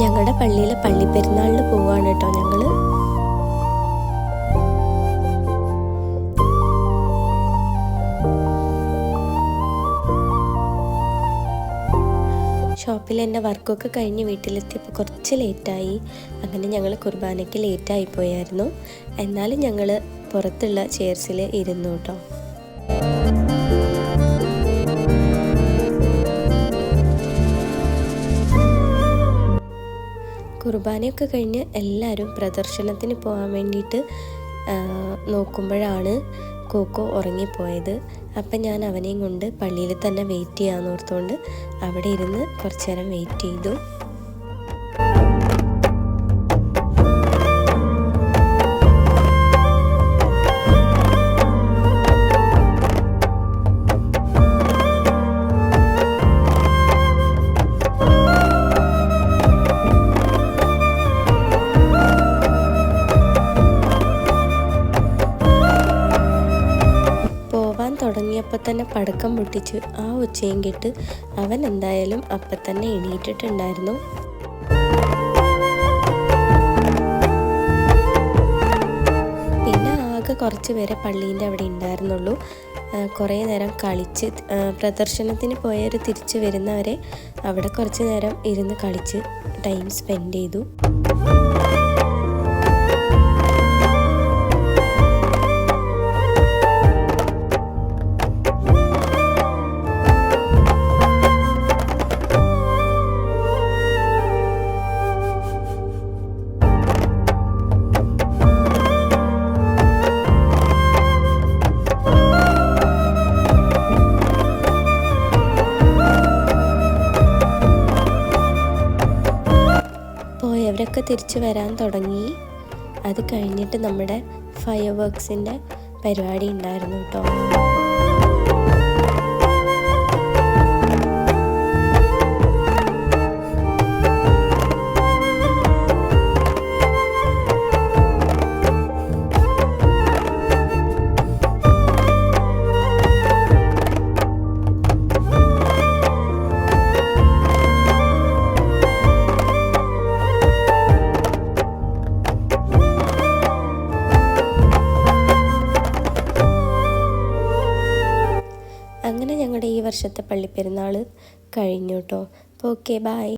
ഞങ്ങളുടെ പള്ളിയിലെ പള്ളിപ്പെരുന്നാളിന് പോവാണ് കേട്ടോ ഞങ്ങൾ. ഷോപ്പിൽ എൻ്റെ വർക്കൊക്കെ കഴിഞ്ഞ് വീട്ടിലെത്തിയപ്പോൾ കുറച്ച് ലേറ്റായി. അങ്ങനെ ഞങ്ങൾ കുർബാനയ്ക്ക് ലേറ്റായി പോയായിരുന്നു. എന്നാലും ഞങ്ങൾ പുറത്തുള്ള ചെയർസിൽ ഇരുന്നു കേട്ടോ. കുർബാനയൊക്കെ കഴിഞ്ഞ് എല്ലാവരും പ്രദർശനത്തിന് പോകാൻ വേണ്ടിയിട്ട് നോക്കുമ്പോഴാണ് കോക്കോ ഉറങ്ങിപ്പോയത്. അപ്പം ഞാൻ അവനെയും കൊണ്ട് പള്ളിയിൽ തന്നെ വെയിറ്റ് ചെയ്യാമെന്ന് ഓർത്തുകൊണ്ട് അവിടെ ഇരുന്ന് കുറച്ച് നേരം വെയിറ്റ് ചെയ്തു. തുടങ്ങിയപ്പോൾ തന്നെ പടക്കം പൊട്ടിച്ച് ആ ഒച്ചയും കേട്ട് അവൻ എന്തായാലും അപ്പം തന്നെ എണീറ്റിട്ടുണ്ടായിരുന്നു. പിന്നെ ആകെ കുറച്ച് പേരെ പള്ളീൻ്റെ അവിടെ ഉണ്ടായിരുന്നുള്ളൂ. കുറേ നേരം കളിച്ച് പ്രദർശനത്തിന് പോയവർ തിരിച്ച് വരുന്നവരെ അവിടെ കുറച്ച് നേരം ഇരുന്ന് കളിച്ച് ടൈം സ്പെൻഡ് ചെയ്തു. പോയവരൊക്കെ തിരിച്ചു വരാൻ തുടങ്ങി. അത് കഴിഞ്ഞിട്ട് നമ്മുടെ ഫയർ വർക്സിൻ്റെ പരിപാടി ഉണ്ടായിരുന്നു കേട്ടോ. അങ്ങനെ ഞങ്ങളുടെ ഈ വർഷത്തെ പള്ളിപ്പെരുന്നാൾ കഴിഞ്ഞു കേട്ടോ. അപ്പോൾ ഓക്കെ, ബൈ.